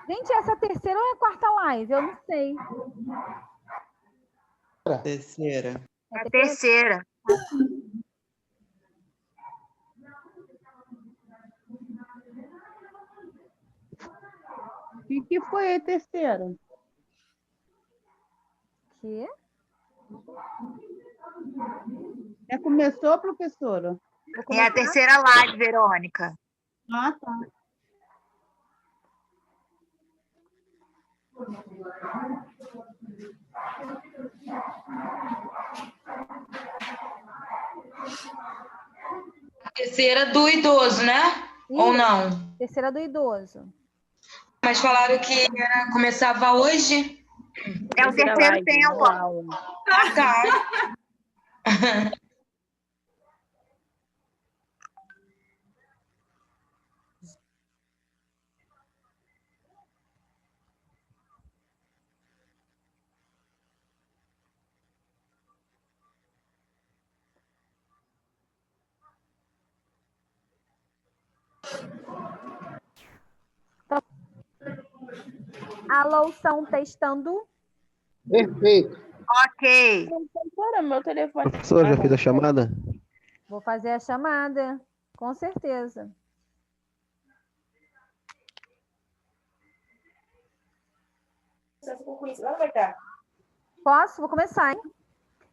Gente, essa é a terceira ou é a quarta live? Eu não sei. Terceira. A terceira. O que foi a terceira? Que? Começou, professora? É a terceira live, Verônica. Ah, tá. A terceira do idoso, né? Isso. Ou não? Terceira do idoso. Mas falaram que começava hoje. É o terceiro tempo. Ah, tá. Alô, são testando. Perfeito. Ok. Professora, meu telefone. Professora, já fez a chamada? Vou fazer a chamada, com certeza. Posso? Vou começar, hein?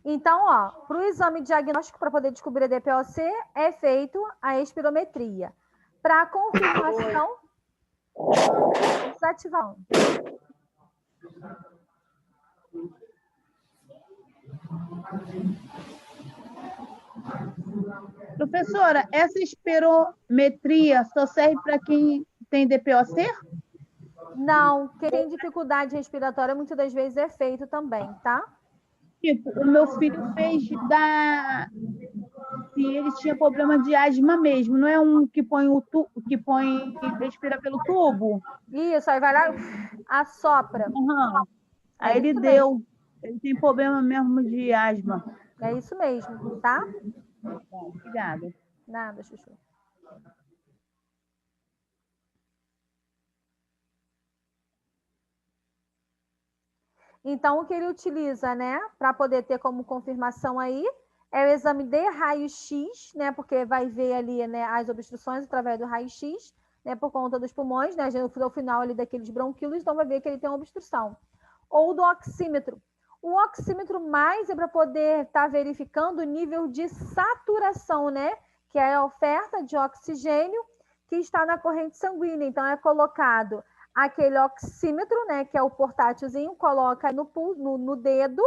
Então, ó, para o exame diagnóstico para poder descobrir a DPOC é feito a espirometria. Para a confirmação, desativando. Professora, essa espirometria só serve para quem tem DPOC? Não, quem tem dificuldade respiratória muitas das vezes é feito também, tá? Tipo, o meu filho fez se ele tinha problema de asma mesmo, não é um que põe respira pelo tubo? Isso, aí vai lá, assopra. Uhum. Aí É ele isso deu. Ele tem problema mesmo de asma. É isso mesmo, tá? Bom, obrigada. Nada, Chuchu. Então, o que ele utiliza, né, para poder ter como confirmação aí, é o exame de raio-x, né, porque vai ver ali, né, as obstruções através do raio-x, né, por conta dos pulmões, né, no final ali daqueles bronquíolos, então vai ver que ele tem uma obstrução. Ou do oxímetro. O oxímetro mais é para poder estar verificando o nível de saturação, né, que é a oferta de oxigênio que está na corrente sanguínea. Então, é colocado aquele oxímetro, né, que é o portátilzinho, coloca no dedo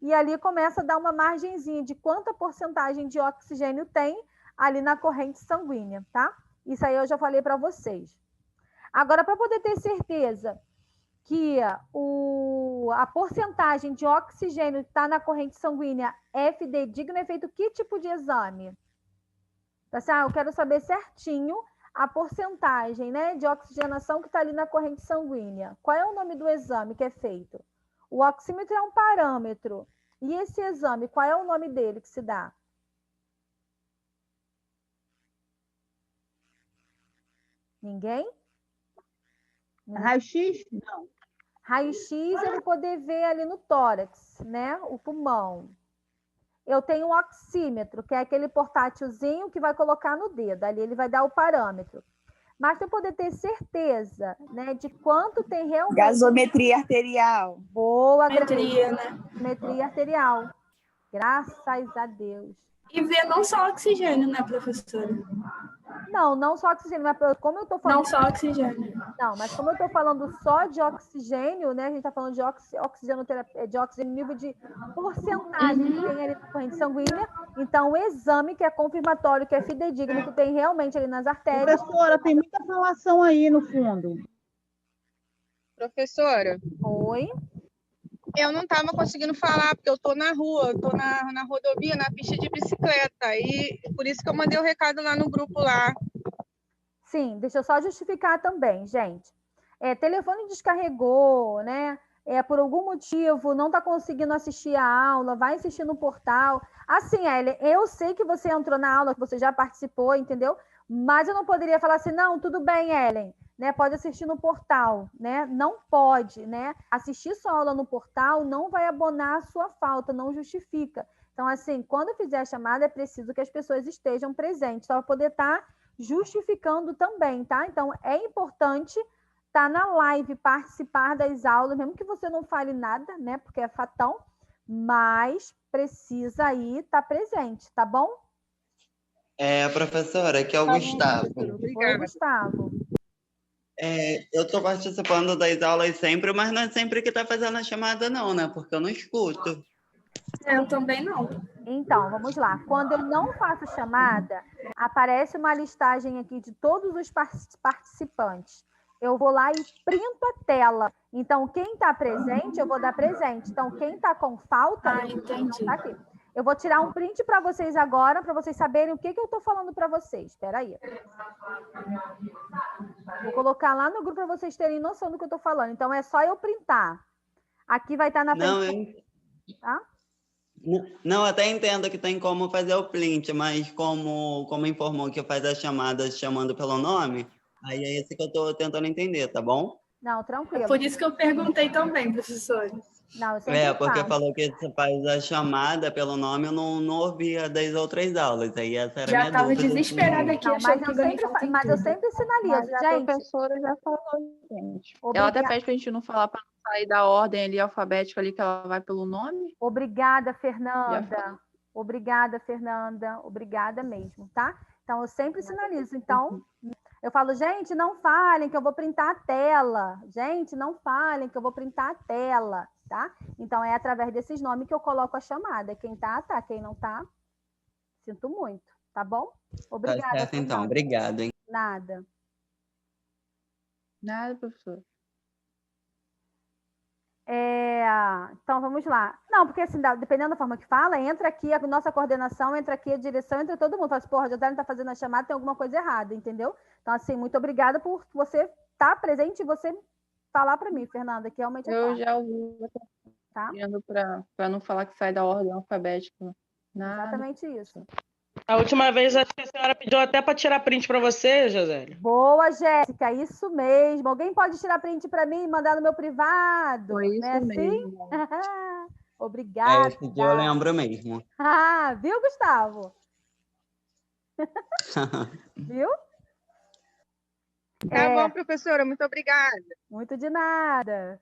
e ali começa a dar uma margenzinha de quanta porcentagem de oxigênio tem ali na corrente sanguínea, tá? Isso aí eu já falei para vocês. Agora, para poder ter certeza que a porcentagem de oxigênio que está na corrente sanguínea é fidedigna, é feito que tipo de exame? Tá certo? Eu quero saber certinho a porcentagem, né, de oxigenação que está ali na corrente sanguínea. Qual é o nome do exame que é feito? O oxímetro é um parâmetro. E esse exame, qual é o nome dele que se dá? Ninguém? Raio-x? Não. Raio-x eu vou poder ver ali no tórax, né, o pulmão. Eu tenho um oxímetro, que é aquele portátilzinho que vai colocar no dedo. Ali ele vai dar o parâmetro. Mas para eu poder ter certeza, né, de quanto tem realmente... Gasometria arterial. Boa, Gasometria, né? Gasometria arterial. Graças a Deus. E ver não só oxigênio, né, professora? Não só oxigênio, mas como eu estou falando... Não só oxigênio. Não, mas como eu estou falando só de oxigênio, né, a gente está falando de oxigênio nível de porcentagem que tem ali na corrente sanguínea, então o exame que é confirmatório, que é fidedigno, que tem realmente ali nas artérias... Professora, tem muita falação aí no fundo. Professora? Oi? Eu não estava conseguindo falar, porque eu estou na rua, eu estou na rodovia, na pista de bicicleta, e por isso que eu mandei o recado lá no grupo lá. Sim, deixa eu só justificar também, gente. Telefone descarregou, né? Por algum motivo não está conseguindo assistir a aula, vai assistir no portal. Assim, Ellen, eu sei que você entrou na aula, que você já participou, entendeu? Mas eu não poderia falar assim, não, tudo bem, Ellen, né? Pode assistir no portal, né? Não pode, né? Assistir sua aula no portal não vai abonar a sua falta, não justifica. Então, assim, quando fizer a chamada, é preciso que as pessoas estejam presentes, para poder estar justificando também, tá? Então, é importante estar na live, participar das aulas, mesmo que você não fale nada, né? Porque é fatão, mas precisa aí estar presente, tá bom? Professora, aqui é o Tá bom, Gustavo. Oi, Obrigada. Gustavo. Eu estou participando das aulas sempre, mas não é sempre que está fazendo a chamada, não, né? Porque eu não escuto. Eu também não. Então, vamos lá. Quando eu não faço chamada, aparece uma listagem aqui de todos os participantes. Eu vou lá e printo a tela. Então, quem está presente, eu vou dar presente. Então, quem está com falta, eu vou entendi. tá aqui. Eu vou tirar um print para vocês agora, para vocês saberem o que eu estou falando para vocês. Espera aí. Vou colocar lá no grupo para vocês terem noção do que eu estou falando. Então, é só eu printar. Aqui vai estar na frente. Tá? Não, até entendo que tem como fazer o print, mas como informou que faz as chamadas chamando pelo nome, aí é esse que eu estou tentando entender, tá bom? Não, tranquilo. Por isso que eu perguntei também, professor. Não, eu sempre Porque falo. falou que você faz a chamada pelo nome, eu não ouvia das outras aulas. Aí essa era a Já minha estava dúvida. desesperada aqui, Não, achando mas que eu ganhei sempre, falta em mas eu tudo. sempre sinalizo, Mas a gente. professora já falou, gente. Ela até Obrigada, pede pra gente não falar para não sair da ordem ali alfabética ali, que ela vai pelo nome. obrigada, Já Fernanda. Obrigada, Fernanda. Obrigada mesmo, tá? Então, eu sempre sinalizo. Então, eu falo, gente, não falem que eu vou printar a tela. Gente, não falem que eu vou printar a tela, tá? Então, é através desses nomes que eu coloco a chamada. Quem tá, tá. Quem não tá, sinto muito, tá bom? Obrigada, Tá certo, então. Fernanda. Obrigado, hein? Nada. Nada, professor. Então, vamos lá. Não, porque assim, dependendo da forma que fala, entra aqui a nossa coordenação, entra aqui a direção, entra todo mundo. Fala assim, porra, a Josiane tá fazendo a chamada, tem alguma coisa errada, entendeu? Então, assim, muito obrigada por você estar presente e você falar para mim, Fernanda, que realmente é Eu fácil, já ouvi tá? para não falar que sai da ordem alfabética. Nada. Exatamente isso. A última vez acho que a senhora pediu até para tirar print para você, Josélio. Boa, Jéssica, isso mesmo. Alguém pode tirar print para mim e mandar no meu privado? Foi isso não é mesmo. Assim? Obrigada. Esse dia eu lembro mesmo. Ah, viu, Gustavo? Viu? Tá bom, professora, muito obrigada. Muito de nada.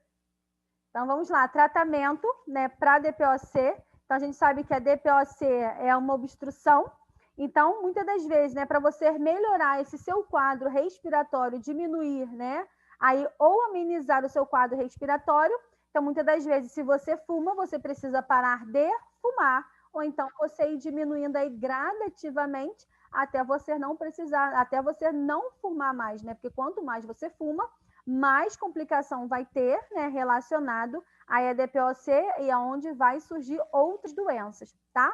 Então, vamos lá. Tratamento, né, para DPOC. Então, a gente sabe que a DPOC é uma obstrução. Então, muitas das vezes, né, para você melhorar esse seu quadro respiratório, diminuir, né, aí, ou amenizar o seu quadro respiratório, então, muitas das vezes, se você fuma, você precisa parar de fumar, ou então você ir diminuindo aí gradativamente até você não precisar, até você não fumar mais, né? Porque quanto mais você fuma, mais complicação vai ter, né, relacionado à EDPOC e aonde vai surgir outras doenças, tá?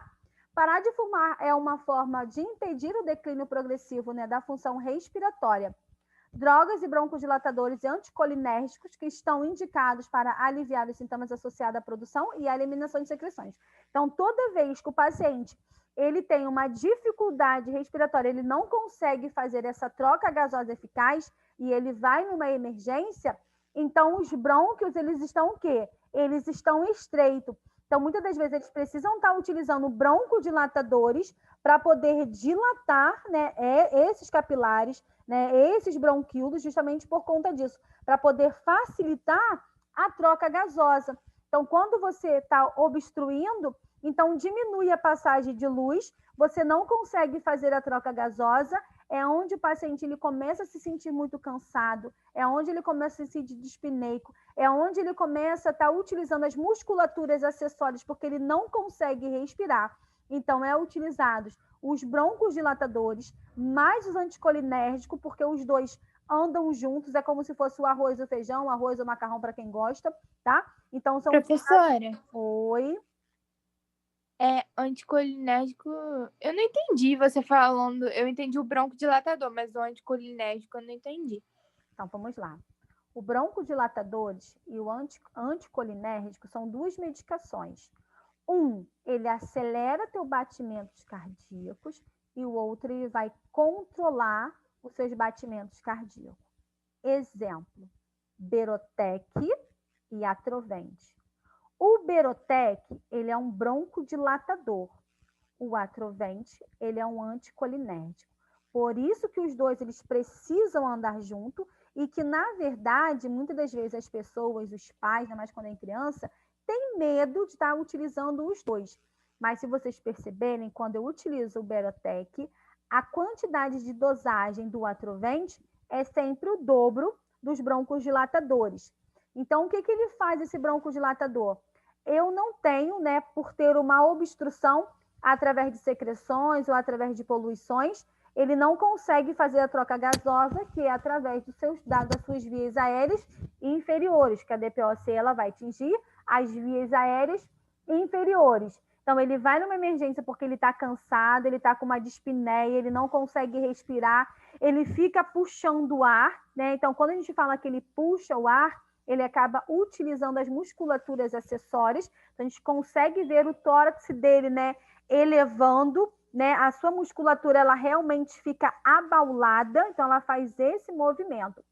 Parar de fumar é uma forma de impedir o declínio progressivo, né, da função respiratória. Drogas e broncodilatadores e anticolinérgicos que estão indicados para aliviar os sintomas associados à produção e à eliminação de secreções. Então, toda vez que o paciente ele tem uma dificuldade respiratória, ele não consegue fazer essa troca gasosa eficaz e ele vai numa emergência, então os brônquios, eles estão o quê? Eles estão estreitos. Então, muitas das vezes, eles precisam estar utilizando broncodilatadores para poder dilatar, né, esses capilares, né, esses bronquíolos, justamente por conta disso, para poder facilitar a troca gasosa. Então, quando você está obstruindo, então diminui a passagem de luz, você não consegue fazer a troca gasosa, é onde o paciente ele começa a se sentir muito cansado, é onde ele começa a se sentir dispneico, é onde ele começa a estar utilizando as musculaturas acessórias, porque ele não consegue respirar. Então, é utilizados os broncodilatadores, mais os anticolinérgicos, porque os dois andam juntos, é como se fosse o arroz e o feijão, o arroz ou o macarrão para quem gosta, tá? Então, são... Professora, Oi? anticolinérgico, eu não entendi você falando, eu entendi o broncodilatador, mas o anticolinérgico eu não entendi. Então, vamos lá. O broncodilatadores e o anticolinérgico são duas medicações. Um, ele acelera teu batimentos cardíacos e o outro, ele vai controlar os seus batimentos cardíacos. Exemplo, Berotec e Atrovente. O Berotec, ele é um broncodilatador. O Atrovente, ele é um anticolinérgico. Por isso que os dois eles precisam andar junto e que, na verdade, muitas das vezes as pessoas, os pais, ainda mais quando é criança, têm medo de estar utilizando os dois. Mas se vocês perceberem, quando eu utilizo o Berotec, a quantidade de dosagem do Atrovente é sempre o dobro dos broncodilatadores. Então, o que ele faz, esse broncodilatador? Eu não tenho, né, por ter uma obstrução através de secreções ou através de poluições, ele não consegue fazer a troca gasosa, que é através das suas vias aéreas inferiores, que a DPOC ela vai atingir as vias aéreas inferiores. Então, ele vai numa emergência porque ele está cansado, ele está com uma dispneia, ele não consegue respirar, ele fica puxando o ar, né? Então, quando a gente fala que ele puxa o ar, ele acaba utilizando as musculaturas acessórias, então a gente consegue ver o tórax dele, né, elevando, né, a sua musculatura ela realmente fica abaulada, então ela faz esse movimento.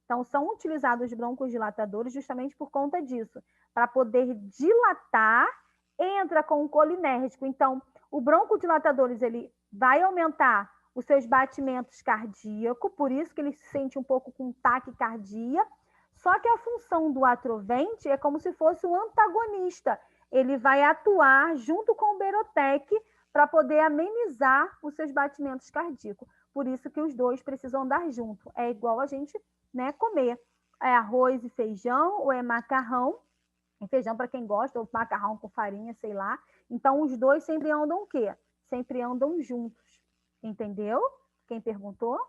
Então, são utilizados broncodilatadores justamente por conta disso, para poder dilatar, entra com o colinérgico. Então, o broncodilatadores, ele vai aumentar os seus batimentos cardíacos, por isso que ele se sente um pouco com taquicardia, só que a função do Atrovente é como se fosse um antagonista, ele vai atuar junto com o Berotec para poder amenizar os seus batimentos cardíacos. Por isso que os dois precisam andar junto. É igual a gente, né, comer. É arroz e feijão, ou é macarrão, e feijão para quem gosta, ou macarrão com farinha, sei lá. Então, os dois sempre andam o quê? Sempre andam juntos. Entendeu? Quem perguntou?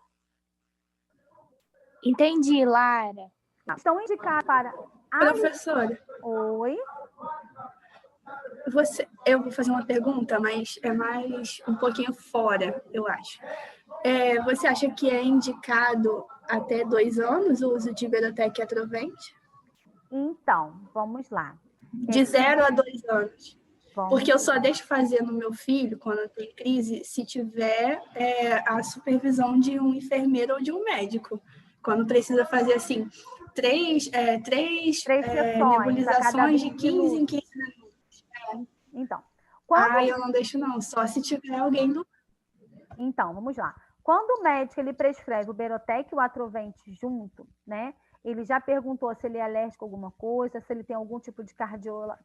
Entendi, Lara. Estão indicados para... Professora. Oi? Eu vou fazer uma pergunta, mas é mais um pouquinho fora, eu acho. Você acha que é indicado até 2 anos o uso de Berotec e Atrovente? Então, vamos lá. De 0 a 2 anos. Vamos Porque eu só deixo fazer no meu filho, quando tem crise, se tiver a supervisão de um enfermeiro ou de um médico. Quando precisa fazer, assim, três nebulizações de 15 em 15 minutos. Então, eu não deixo não, só se tiver alguém do... Então, vamos lá. Quando o médico ele prescreve o Berotec e o Atrovente junto, né? Ele já perguntou se ele é alérgico a alguma coisa, se ele tem algum tipo de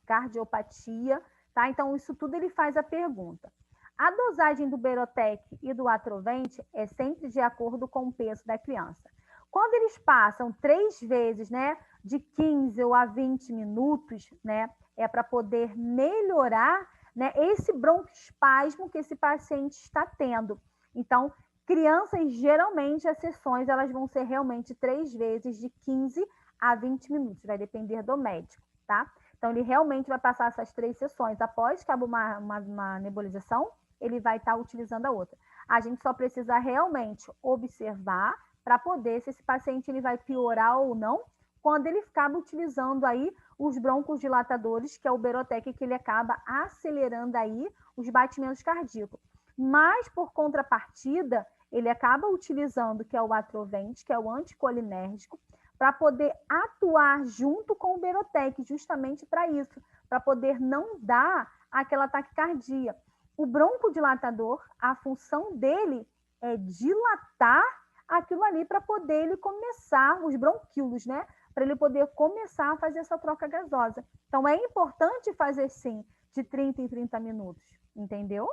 cardiopatia, tá? Então, isso tudo ele faz a pergunta. A dosagem do Berotec e do Atrovente é sempre de acordo com o peso da criança. Quando eles passam 3 vezes, né, de 15 ou a 20 minutos, né, é para poder melhorar, né, esse broncoespasmo que esse paciente está tendo. Então, crianças, geralmente, as sessões elas vão ser realmente 3 vezes de 15 a 20 minutos, vai depender do médico, tá? Então, ele realmente vai passar essas 3 sessões. Após que acabar uma nebulização, ele vai estar utilizando a outra. A gente só precisa realmente observar para poder, se esse paciente ele vai piorar ou não, quando ele acaba utilizando aí os broncodilatadores, que é o Berotec, que ele acaba acelerando aí os batimentos cardíacos. Mas, por contrapartida, ele acaba utilizando, que é o Atrovente, que é o anticolinérgico, para poder atuar junto com o Berotec, justamente para isso, para poder não dar aquela taquicardia. O broncodilatador, a função dele é dilatar aquilo ali para poder ele começar, os bronquíolos, né? Para ele poder começar a fazer essa troca gasosa. Então, é importante fazer, sim, de 30 em 30 minutos, entendeu?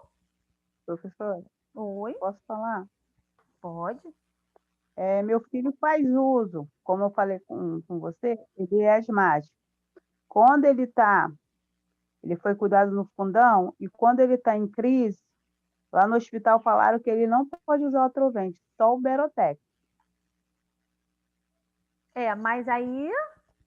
Professora? Oi? Posso falar? Pode. Meu filho faz uso, como eu falei com você, ele é asmático. Quando ele foi cuidado no fundão, e quando ele está em crise, lá no hospital falaram que ele não pode usar o Atrovente, só o Berotec. Mas aí,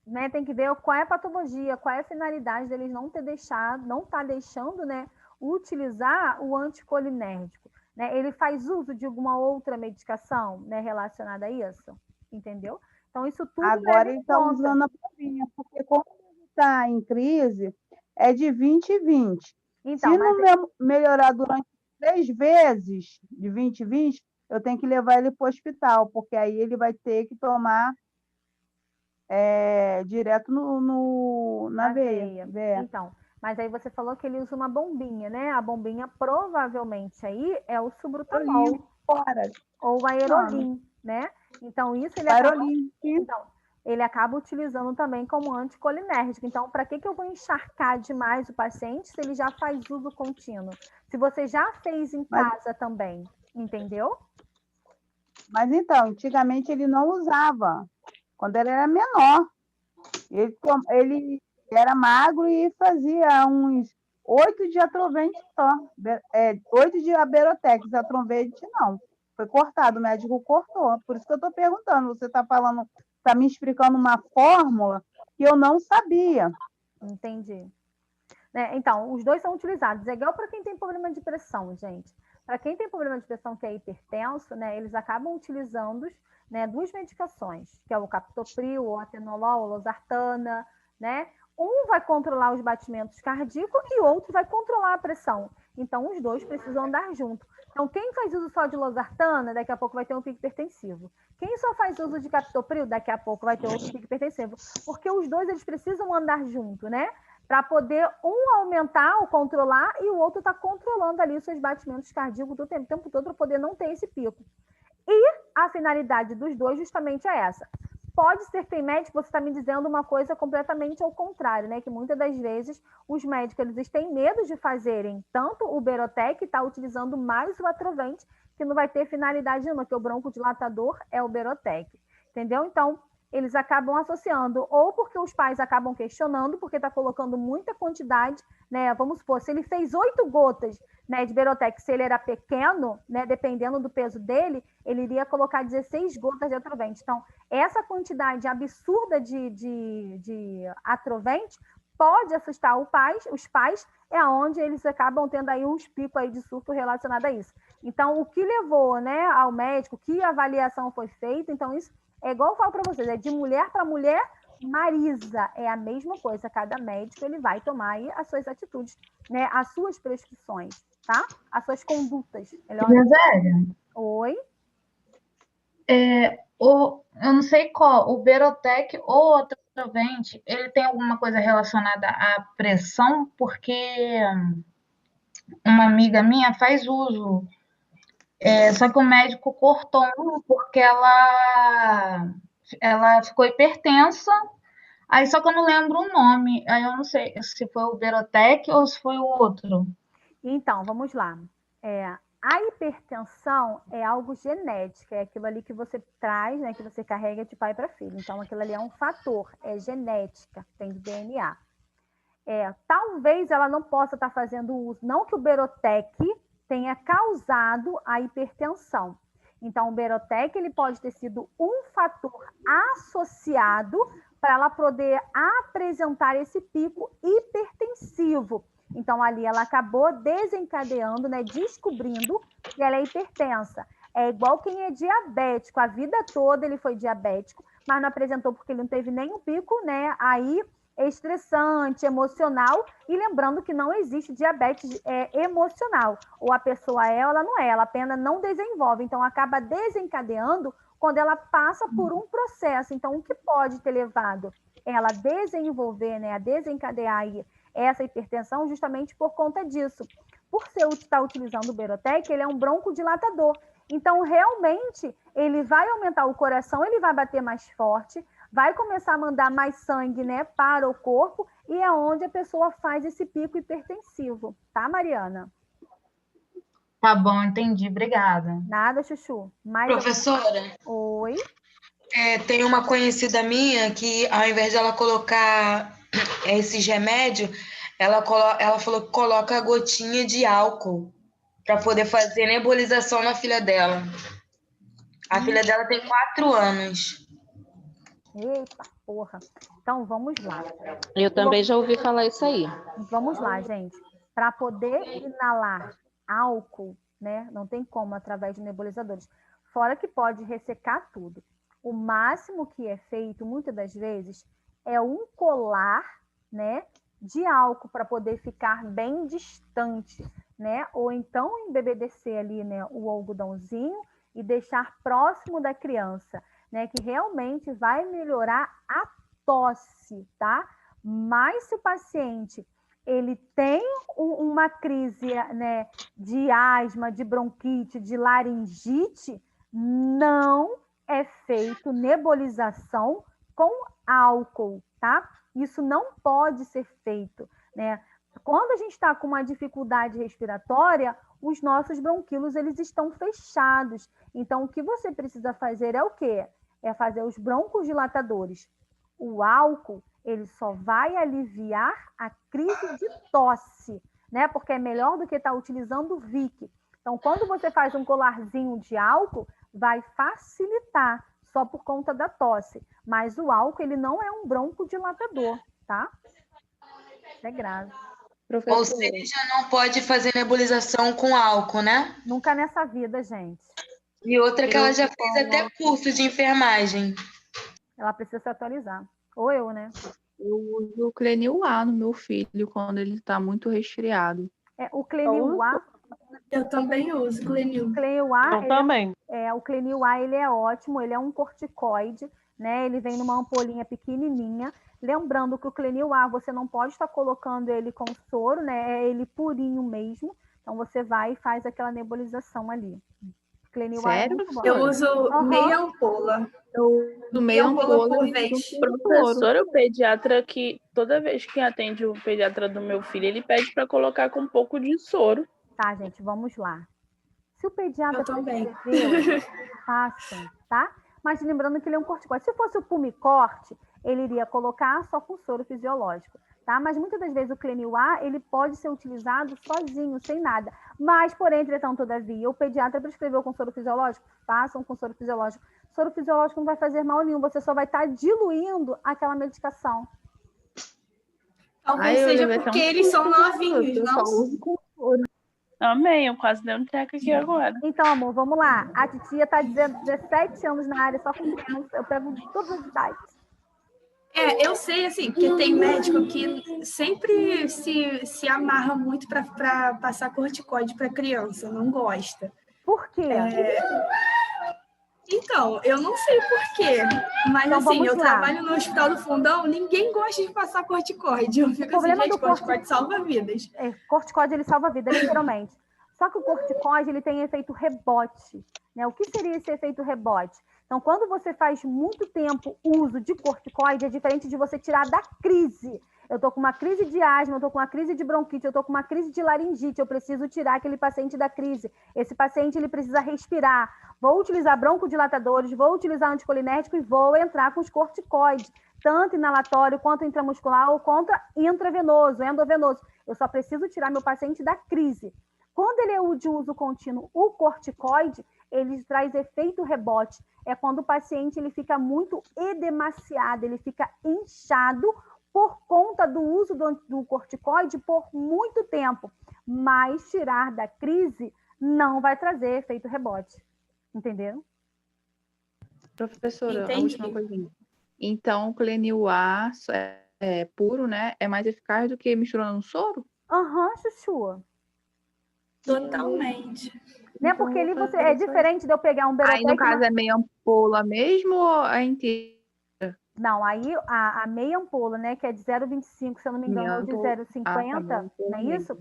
né, tem que ver qual é a patologia, qual é a finalidade deles não tá deixando, né, utilizar o anticolinérgico. Né? Ele faz uso de alguma outra medicação, né, relacionada a isso, entendeu? Então, isso tudo agora ele está usando a provinha, porque quando ele está em crise, é de 20 em 20. Então, se não melhorar durante 3 vezes, de 20 em 20, eu tenho que levar ele para o hospital, porque aí ele vai ter que tomar direto na veia. Então, mas aí você falou que ele usa uma bombinha, né? A bombinha provavelmente aí é o Subutex ou o Aerolin, né? Então, isso ele acaba utilizando também como anticolinérgico. Então, para que eu vou encharcar demais o paciente se ele já faz uso contínuo? Se você já fez em casa também, entendeu? Mas então, antigamente ele não usava, quando ele era menor. Ele era magro e fazia uns 8 de Atrovente só. 8 de Aberotex, Atrovente não. Foi cortado, o médico cortou. Por isso que eu estou perguntando. Você está falando, está me explicando uma fórmula que eu não sabia. Entendi. Então, os dois são utilizados. É igual para quem tem problema de pressão, gente. Para quem tem problema de pressão que é hipertenso, né, eles acabam utilizando, né, duas medicações, que é o captopril, o atenolol, o losartana, né? Um vai controlar os batimentos cardíacos e o outro vai controlar a pressão. Então, os dois precisam andar junto. Então, quem faz uso só de losartana, daqui a pouco vai ter um pico hipertensivo. Quem só faz uso de captopril, daqui a pouco vai ter outro pico hipertensivo. Porque os dois, eles precisam andar junto, né? Para poder um aumentar ou controlar e o outro está controlando ali os seus batimentos cardíacos o tempo todo para poder não ter esse pico. E a finalidade dos dois justamente é essa. Pode ser que tem médico, você está me dizendo uma coisa completamente ao contrário, né? Que muitas das vezes os médicos eles têm medo de fazerem tanto o Berotec, está utilizando mais o Atrovente, que não vai ter finalidade nenhuma, que o broncodilatador é o Berotec. Entendeu? Então, eles acabam associando, ou porque os pais acabam questionando, porque está colocando muita quantidade, né? Vamos supor, se ele fez 8 gotas, né, de Berotec, se ele era pequeno, né, dependendo do peso dele, ele iria colocar 16 gotas de Atrovente. Então, essa quantidade absurda de Atrovente pode assustar os pais, é onde eles acabam tendo aí uns picos aí de surto relacionado a isso. Então, o que levou, né, ao médico, que avaliação foi feita, então isso é igual eu falo para vocês, é de mulher para mulher, Marisa, é a mesma coisa, cada médico ele vai tomar aí as suas atitudes, né, as suas prescrições, tá? As suas condutas. Velha. Oi? Eu não sei qual, o Berotec ou o Atrovente, ele tem alguma coisa relacionada à pressão, porque uma amiga minha faz uso, só que o médico cortou porque ela ficou hipertensa, aí só que eu não lembro o nome, aí eu não sei se foi o Berotec ou se foi o outro. Então, vamos lá. A hipertensão é algo genético, é aquilo ali que você traz, né, que você carrega de pai para filho. Então, aquilo ali é um fator, é genética, tem de DNA. Talvez ela não possa estar fazendo uso, não que o Berotec tenha causado a hipertensão. Então, o Berotec ele pode ter sido um fator associado para ela poder apresentar esse pico hipertensivo. Então, ali ela acabou desencadeando, né, descobrindo que ela é hipertensa. É igual quem é diabético, a vida toda ele foi diabético, mas não apresentou porque ele não teve nenhum pico, né, aí estressante, emocional, e lembrando que não existe diabetes emocional. Ou a pessoa é ou ela não é, ela apenas não desenvolve. Então, acaba desencadeando quando ela passa por um processo. Então, o que pode ter levado ela a desenvolver, né, a desencadear aí essa hipertensão justamente por conta disso. Por ser estar utilizando o Berotec, ele é um broncodilatador. Então, realmente, ele vai aumentar o coração, ele vai bater mais forte, vai começar a mandar mais sangue, né, para o corpo, e é onde a pessoa faz esse pico hipertensivo. Tá, Mariana? Tá bom, entendi. Obrigada. Nada, Chuchu. Professora? Oi? Tem uma conhecida minha que, ao invés de ela colocar esses remédios, ela falou que coloca gotinha de álcool para poder fazer nebulização na filha dela. A filha dela tem 4 anos. Eita, porra. Então, vamos lá. Eu também já ouvi falar isso aí. Vamos lá, gente. Para poder inalar álcool, né, não tem como através de nebulizadores. Fora que pode ressecar tudo. O máximo que é feito, muitas das vezes, é um colar, né, de álcool para poder ficar bem distante, né? Ou então embebedecer ali, né, o algodãozinho e deixar próximo da criança. né, que realmente vai melhorar a tosse, tá? Mas se o paciente ele tem uma crise, né, de asma, de bronquite, de laringite, não é feito nebulização com álcool, tá? Isso não pode ser feito, né? Quando a gente está com uma dificuldade respiratória, os nossos bronquíolos eles estão fechados. Então, o que você precisa fazer é o quê? É fazer os broncodilatadores. O álcool, ele só vai aliviar a crise de tosse, né? Porque é melhor do que estar utilizando o Vic. Então, quando você faz um colarzinho de álcool, vai facilitar só por conta da tosse. Mas o álcool, ele não é um broncodilatador, tá? Isso é grave. Ou seja, não pode fazer nebulização com álcool, né? Nunca nessa vida, gente. E outra que ela já fez até curso de enfermagem. Ela precisa se atualizar. Ou eu, né? Eu uso o Clenil A no meu filho quando ele está muito resfriado. O Clenil A... Eu também uso Clenil. O Clenil A, Eu também. O Clenil A, ele é ótimo, ele é um corticoide, né? Ele vem numa ampolinha pequenininha. Lembrando que o Clenil A, você não pode estar colocando ele com soro, né? É ele purinho mesmo. Então, você vai e faz aquela nebulização ali. Clenil A é muito bom. Eu uso meia ampola. Eu uso meia ampola por vez. Professor, o pediatra que toda vez que atende o pediatra do meu filho, ele pede para colocar com um pouco de soro. Tá, gente, vamos lá. Se o pediatra prescreveu, façam, tá? Mas lembrando que ele é um corticoide. Se fosse o Pumicorte, ele iria colocar só com soro fisiológico, tá? Mas muitas das vezes o Clenil A, ele pode ser utilizado sozinho, sem nada. Mas, porém, entretanto, todavia, o pediatra prescreveu com soro fisiológico, façam com soro fisiológico. Soro fisiológico não vai fazer mal nenhum, você só vai estar diluindo aquela medicação. Talvez seja porque eles são novinhos, eu não? só uso com soro. Também, eu quase dei um teco aqui agora. Então, amor, vamos lá. A titia está dizendo 17 anos na área, só com criança. Eu pego de todas as idades. Eu sei, assim, que tem médico que sempre se amarra muito para passar corticoide para criança, não gosta. Por quê? Então, eu não sei por quê, mas então, assim, eu trabalho no Hospital do Fundão, ninguém gosta de passar corticoide. Eu fico assim, gente, corticoide salva vidas. Corticoide, ele salva vidas, literalmente. Só que o corticoide, ele tem efeito rebote, né? O que seria esse efeito rebote? Então, quando você faz muito tempo uso de corticoide, é diferente de você tirar da crise. Eu estou com uma crise de asma, eu estou com uma crise de bronquite, eu estou com uma crise de laringite, eu preciso tirar aquele paciente da crise. Esse paciente, ele precisa respirar. Vou utilizar broncodilatadores, vou utilizar anticolinérgico e vou entrar com os corticoides, tanto inalatório, quanto intramuscular, ou quanto intravenoso, endovenoso. Eu só preciso tirar meu paciente da crise. Quando ele é de uso contínuo, o corticoide, ele traz efeito rebote. É quando o paciente ele fica muito edemaciado, ele fica inchado por conta do uso do corticoide por muito tempo. Mas tirar da crise não vai trazer efeito rebote. Entenderam? Professora, a última coisinha. Então, o Clenil A puro, né? É mais eficaz do que misturando no soro? Aham, Chuchu. Totalmente. Né? Porque ali você é diferente de eu pegar um Berotec... Aí, no caso, é meia ampola mesmo ou é inteira? Não, aí a meia ampola, né, que é de 0,25, se eu não me engano, ou de 0,50, tá, não é isso?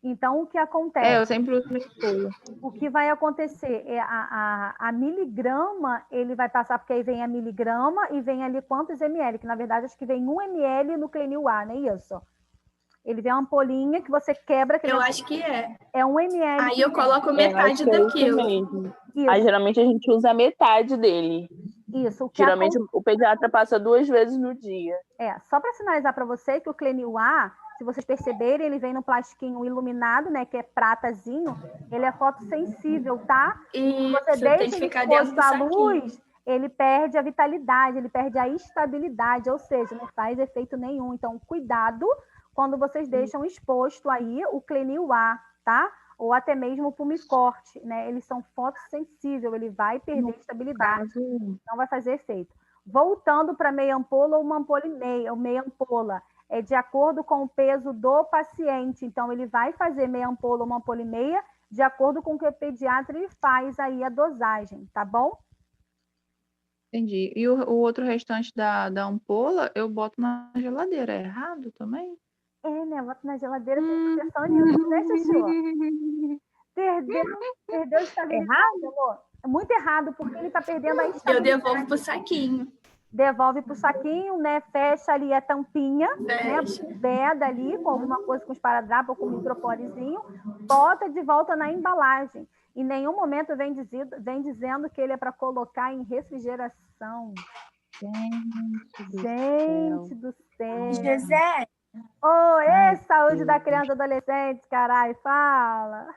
Então, o que acontece? Eu sempre uso meia ampola. O que vai acontecer é a miligrama, ele vai passar, porque aí vem a miligrama e vem ali quantos ml, que na verdade acho que vem 1 ml no Clenil A, não é isso? Ele vem uma ampolinha que você quebra. Eu acho que é. É 1 ml. Aí eu coloco metade daquilo. Mesmo. Aí geralmente a gente usa a metade dele. Isso. Geralmente o pediatra passa 2 vezes no dia. Só para sinalizar para você que o Clenil A, se vocês perceberem, ele vem no plastiquinho iluminado, né, que é pratazinho, ele é fotossensível, tá? E você deixa ele exposto à luz, ele perde a vitalidade, ele perde a estabilidade, ou seja, não faz efeito nenhum. Então, cuidado quando vocês deixam exposto aí o Clenil A, tá? Ou até mesmo o Pumicorte, né? Eles são fotossensíveis, ele vai perder estabilidade, não vai fazer efeito. Voltando para meia ampola ou uma ampola e meia, ou meia ampola, é de acordo com o peso do paciente. Então, ele vai fazer meia ampola ou uma ampola e meia, de acordo com o que o pediatra ele faz aí a dosagem, tá bom? Entendi. E o outro restante da ampola, eu boto na geladeira. É errado também? É, né? Bota na geladeira sem proteção nenhuma, né, Chuchu? Perdeu a estabilidade, amor. É muito errado, porque ele está perdendo a Eu estabilidade. devolvo pro saquinho. Devolve pro saquinho, né? Fecha ali a tampinha, né? Fecha. Veda ali com alguma coisa, com esparadrapo ou com microporezinho, bota de volta na embalagem. Em nenhum momento vem dizendo que ele é para colocar em refrigeração. Gente do céu. José, Oi, saúde da criança e adolescente, caralho, fala.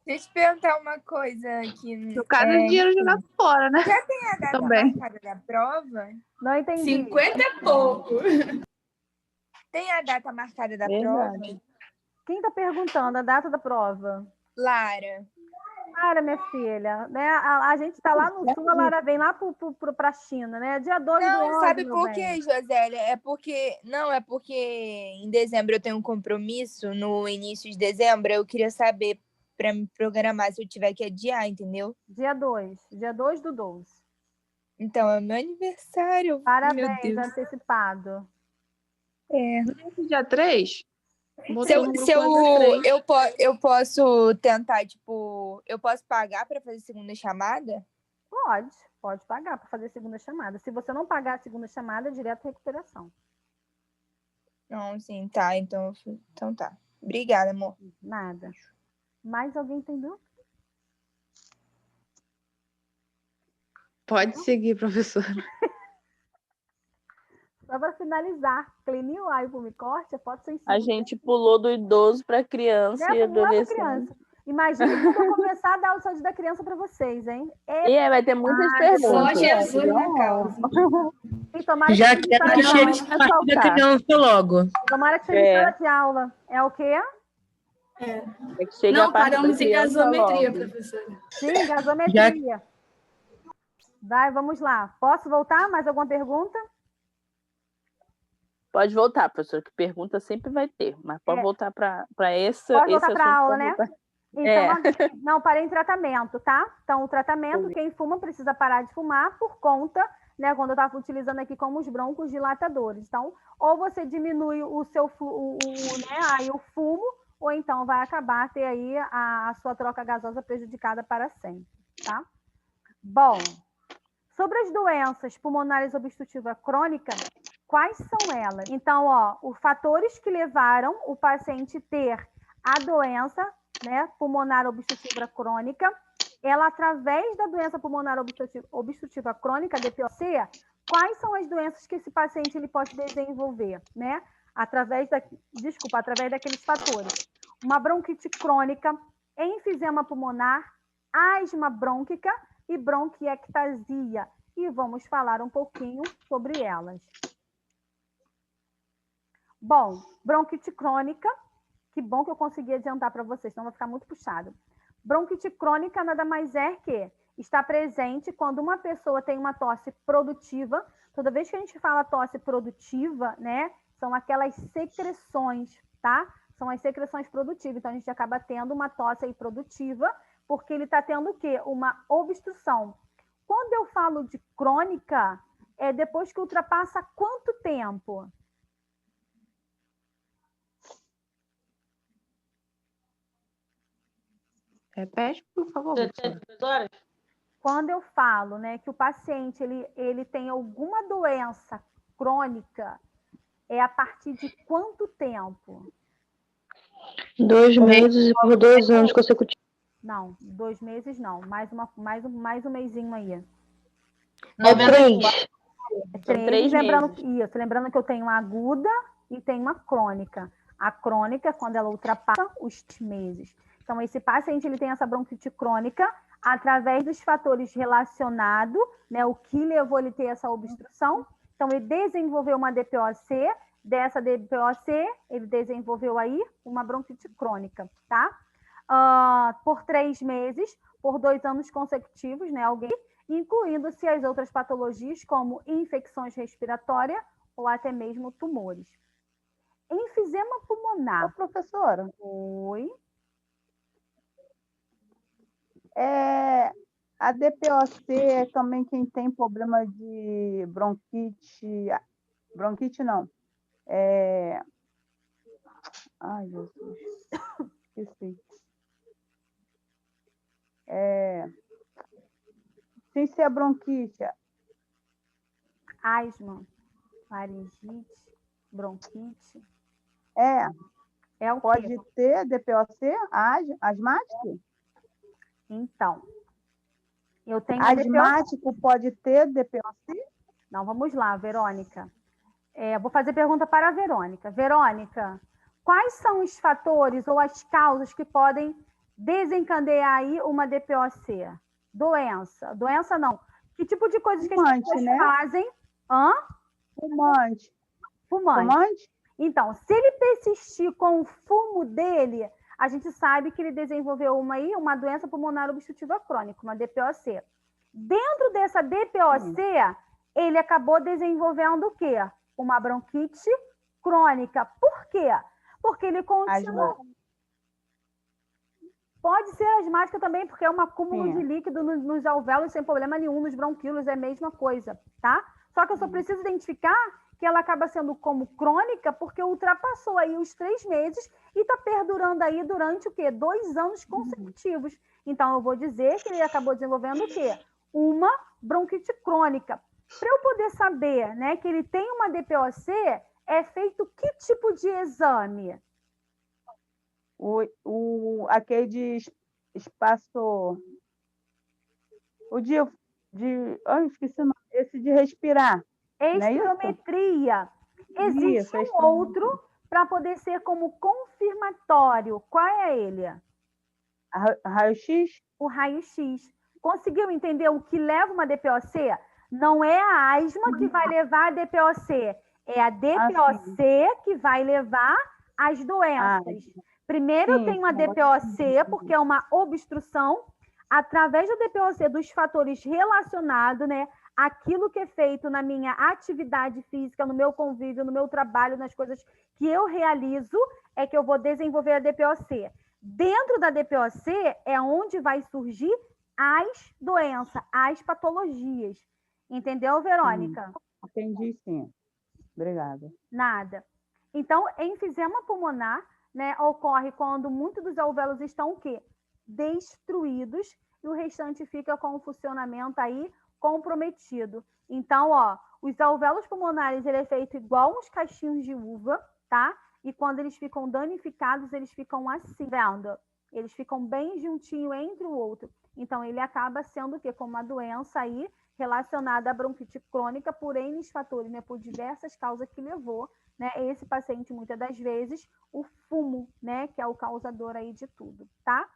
deixa eu te perguntar uma coisa aqui. No caso, o dinheiro jogado fora, né? Já tem a data Também. marcada da prova? Não entendi. 50 e pouco. Tem a data marcada da Verdade. prova? Quem tá perguntando a data da prova? Lara. Lara, minha filha, né? A gente tá lá no sul, a Lara vem lá pra China, né? Dia 2 do Não, 11, sabe meu por bem. quê, Josélia? É porque em dezembro eu tenho um compromisso, no início de dezembro, eu queria saber para me programar se eu tiver que adiar, entendeu? Dia 2 do 12. Então, é meu aniversário. Meu Parabéns, Deus. antecipado. É. Dia 3? Eu posso tentar, tipo, eu posso pagar para fazer segunda chamada? Pode pagar para fazer segunda chamada. Se você não pagar a segunda chamada, é direto recuperação. Não, sim, tá. Então tá. Obrigada, amor. Nada. Mais alguém tem dúvida? Pode seguir, professora. Só para finalizar, clinil, aipomicorte, é foto sensível. A gente pulou do idoso para criança e adolescente. Criança. Imagina quando eu começar a dar aula de saúde da criança para vocês, hein? E vai ter muitas perguntas. Só Jesus na causa. Já quero que chegue a parte da criança logo. Tomara que seja em sala de aula. É o quê? É que chega Não, a parte da paramos em criança gasometria, logo. professora. Sim, gasometria. Vai, vamos lá. Posso voltar? Mais alguma pergunta? Pode voltar, professor, que pergunta sempre vai ter, mas pode voltar para esse Pode esse voltar para a assunto, aula, pode né? voltar. Então, não, parei em tratamento, tá? Então, o tratamento, quem fuma precisa parar de fumar por conta, né? Quando eu estava utilizando aqui como os broncos dilatadores. Então, ou você diminui o seu aí o fumo, ou então vai acabar ter aí a sua troca gasosa prejudicada para sempre, tá? Bom, sobre as doenças pulmonares obstrutivas crônicas, quais são elas? Então, os fatores que levaram o paciente ter a doença, né, pulmonar obstrutiva crônica, ela, através da doença pulmonar obstrutiva crônica, DPOC, quais são as doenças que esse paciente ele pode desenvolver, né? Através daqueles fatores. Uma bronquite crônica, enfisema pulmonar, asma brônquica e bronquiectasia. E vamos falar um pouquinho sobre elas. Bom, bronquite crônica, que bom que eu consegui adiantar para vocês, senão vai ficar muito puxado. Bronquite crônica nada mais é que está presente quando uma pessoa tem uma tosse produtiva. Toda vez que a gente fala tosse produtiva, né, são aquelas secreções, tá? São as secreções produtivas. Então, a gente acaba tendo uma tosse aí produtiva, porque ele está tendo o quê? Uma obstrução. Quando eu falo de crônica, é depois que ultrapassa quanto tempo? Repete, por favor. Quando eu falo, né, que o paciente ele tem alguma doença crônica, é a partir de quanto tempo? 2 meses por 2 anos consecutivos. Não, 2 meses não. Mais um mesinho aí. É 3. É 3 lembrando que eu tenho uma aguda e tenho uma crônica. A crônica é quando ela ultrapassa os meses. Então, esse paciente ele tem essa bronquite crônica através dos fatores relacionados, né, o que levou ele a ter essa obstrução. Então, ele desenvolveu uma DPOC, dessa DPOC, ele desenvolveu aí uma bronquite crônica, tá? Por 3 meses, por 2 anos consecutivos, né, alguém, incluindo-se as outras patologias, como infecções respiratórias ou até mesmo tumores. Enfisema pulmonar. Professora. Oi. A DPOC é também quem tem problema de bronquite. Bronquite não. Ai, Jesus. Esqueci. Sem ser a bronquite. Asma, faringite, bronquite. É o pode quê? ter DPOC? Asmático? Então, eu tenho asmático pode ter DPOC? Não, vamos lá, Verônica. Vou fazer pergunta para a Verônica. Verônica, quais são os fatores ou as causas que podem desencadear aí uma DPOC? Doença não. Que tipo de coisas que as pessoas fazem? Fumante. Então, se ele persistir com o fumo dele, a gente sabe que ele desenvolveu uma doença pulmonar obstrutiva crônica, uma DPOC. Dentro dessa DPOC, ele acabou desenvolvendo o quê? Uma bronquite crônica. Por quê? Porque ele continua... Pode ser asmática também, porque é um acúmulo de líquido nos alvéolos sem problema nenhum, nos bronquíolos é a mesma coisa, tá? Só que eu só preciso identificar que ela acaba sendo como crônica porque ultrapassou aí os 3 meses e está perdurando aí durante o quê? 2 anos consecutivos. Então, eu vou dizer que ele acabou desenvolvendo o quê? Uma bronquite crônica. Para eu poder saber, né, que ele tem uma DPOC, é feito que tipo de exame? Aquele de espaço... esqueci o nome. Esse de respirar. Espirometria. Existe um outro para poder ser como confirmatório. Qual é ele? Raio-X? O raio-X. Conseguiu entender o que leva uma DPOC? Não é a asma que vai levar a DPOC. É a DPOC que vai levar as doenças. Primeiro eu tenho uma DPOC, porque é uma obstrução. Através da DPOC, dos fatores relacionados, né? Aquilo que é feito na minha atividade física, no meu convívio, no meu trabalho, nas coisas que eu realizo, é que eu vou desenvolver a DPOC. Dentro da DPOC é onde vai surgir as doenças, as patologias. Entendeu, Verônica? Entendi, sim. Obrigada. Nada. Então, enfisema pulmonar, né, ocorre quando muitos dos alvéolos estão o quê? Destruídos e o restante fica com o funcionamento aí comprometido. Então, os alvéolos pulmonares, ele é feito igual uns cachinhos de uva, tá? E quando eles ficam danificados, eles ficam assim, vendo? Eles ficam bem juntinho entre o outro. Então, ele acaba sendo o quê? Como uma doença aí relacionada à bronquite crônica por N fatores, né? Por diversas causas que levou, né? Esse paciente, muitas das vezes, o fumo, né? Que é o causador aí de tudo, tá?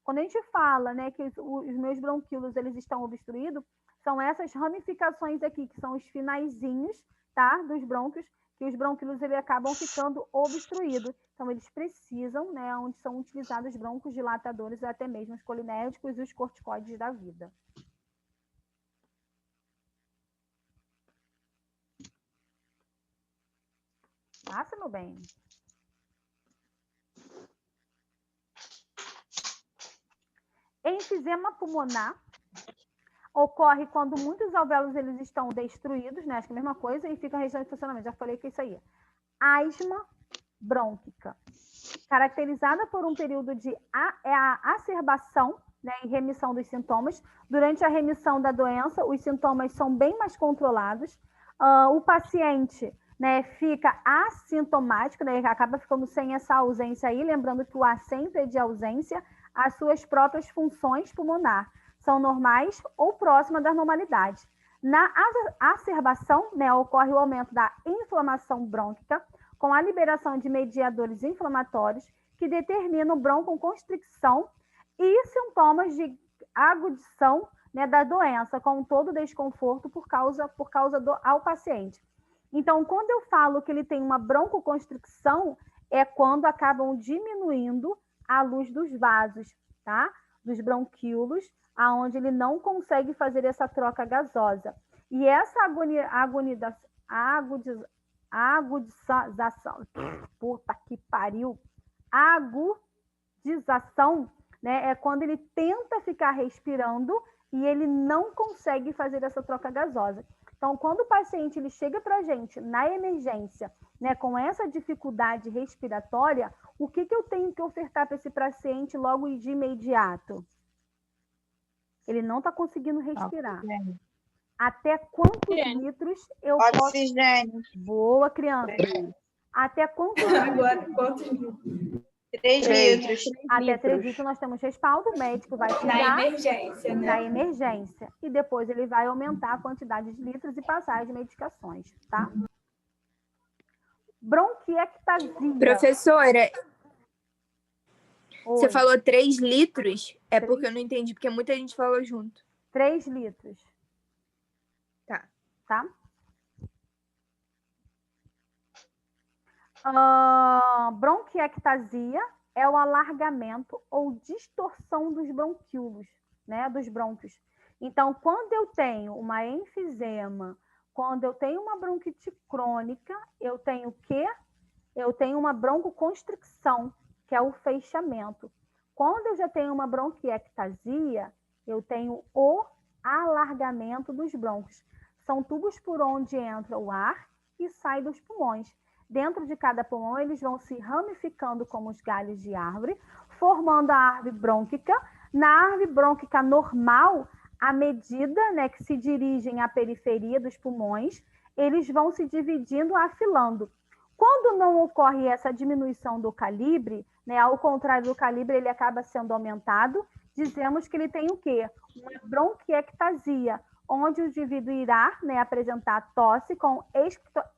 Quando a gente fala, né, que os meus bronquíolos, eles estão obstruídos, são essas ramificações aqui, que são os finaizinhos, tá? Dos brônquios, que os bronquíolos, eles acabam ficando obstruídos. Então, eles precisam, né, onde são utilizados os broncodilatadores, até mesmo os colinérgicos e os corticoides da vida. Passa, meu bem. Enfisema pulmonar ocorre quando muitos alvéolos eles estão destruídos, né? Acho que é a mesma coisa, e fica a região de funcionamento. Já falei que é isso aí. Asma brônquica, caracterizada por um período de acerbação, né, e remissão dos sintomas. Durante a remissão da doença, os sintomas são bem mais controlados. O paciente, né, fica assintomático, né, acaba ficando sem essa ausência aí, lembrando que o A sempre é de ausência. As suas próprias funções pulmonar são normais ou próximas da normalidade. Na acerbação, né, ocorre o aumento da inflamação brônquica, com a liberação de mediadores inflamatórios que determinam broncoconstricção e sintomas de agudização, né, da doença, com todo desconforto por causa ao paciente. Então, quando eu falo que ele tem uma broncoconstricção, é quando acabam diminuindo a luz dos vasos, tá? Dos bronquíolos, aonde ele não consegue fazer essa troca gasosa. E essa agudização, puta que pariu, agudização, né, é quando ele tenta ficar respirando e ele não consegue fazer essa troca gasosa. Então, quando o paciente ele chega para a gente na emergência, né, com essa dificuldade respiratória, o que eu tenho que ofertar para esse paciente logo de imediato? Ele não está conseguindo respirar. Até quantos litros eu posso... Oxigênio. Boa, criança. Até quantos litros? 3 litros. Até 3 litros nós temos respaldo, o médico vai tirar Na emergência, né? na emergência. E depois ele vai aumentar a quantidade de litros e passar as medicações, tá? Bronquiectasia. Professora, você Oi. falou 3 litros? É porque eu não entendi, porque muita gente falou junto. 3 litros. Tá. Tá? Bronquiectasia é o alargamento ou distorção dos bronquíolos, né, dos brônquios. Então, quando eu tenho uma enfisema, quando eu tenho uma bronquite crônica, eu tenho o quê? Eu tenho uma broncoconstricção, que é o fechamento. Quando eu já tenho uma bronquiectasia, eu tenho o alargamento dos brônquios. São tubos por onde entra o ar e sai dos pulmões. Dentro de cada pulmão, eles vão se ramificando como os galhos de árvore, formando a árvore brônquica. Na árvore brônquica normal, à medida, né, que se dirigem à periferia dos pulmões, eles vão se dividindo, afilando. Quando não ocorre essa diminuição do calibre, né, ao contrário do calibre, ele acaba sendo aumentado, dizemos que ele tem o quê? Uma bronquiectasia, onde o indivíduo irá, né, apresentar tosse com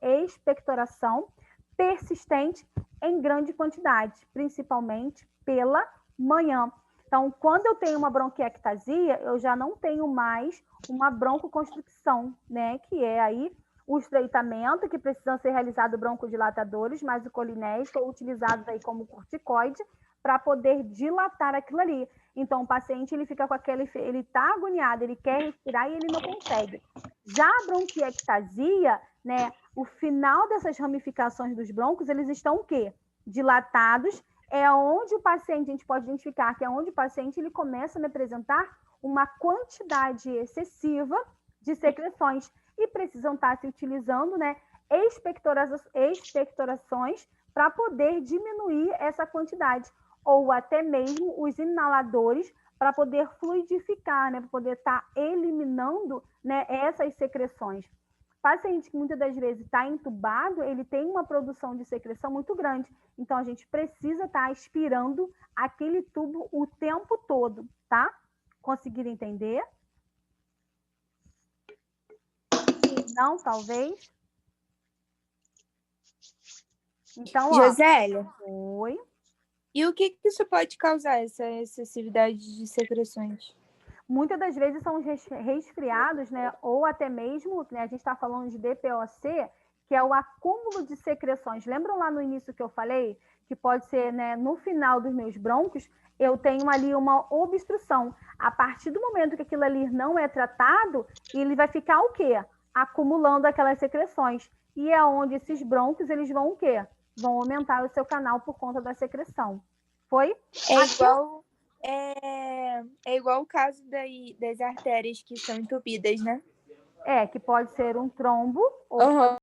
expectoração persistente em grande quantidade, principalmente pela manhã. Então, quando eu tenho uma bronquiectasia, eu já não tenho mais uma broncoconstricção, né, que é aí o estreitamento, que precisam ser realizados broncodilatadores, mas o colinérgico, utilizados aí como corticoide, para poder dilatar aquilo ali. Então, o paciente ele fica com aquele... Ele está agoniado, ele quer respirar e ele não consegue. Já a bronquiectasia, né, o final dessas ramificações dos brônquios, eles estão o quê? Dilatados. É onde o paciente, a gente pode identificar que é onde o paciente ele começa a me apresentar uma quantidade excessiva de secreções e precisam estar se utilizando, né, expectorações para poder diminuir essa quantidade, ou até mesmo os inaladores para poder fluidificar, né, para poder estar eliminando, né, essas secreções. O paciente que muitas das vezes está entubado, ele tem uma produção de secreção muito grande, então a gente precisa estar aspirando aquele tubo o tempo todo, tá? Conseguiram entender? Não, talvez? Então, ó. Josélia. Oi. E o que isso pode causar, essa excessividade de secreções? Muitas das vezes são os resfriados, né? Ou até mesmo, né, a gente está falando de DPOC, que é o acúmulo de secreções. Lembram lá no início que eu falei? Que pode ser, né, no final dos meus brônquios, eu tenho ali uma obstrução. A partir do momento que aquilo ali não é tratado, ele vai ficar o quê? Acumulando aquelas secreções. E é onde esses brônquios, eles vão o quê? Vão aumentar o seu canal por conta da secreção. Foi? É igual o caso das artérias que são entupidas, né? É, que pode ser um trombo ou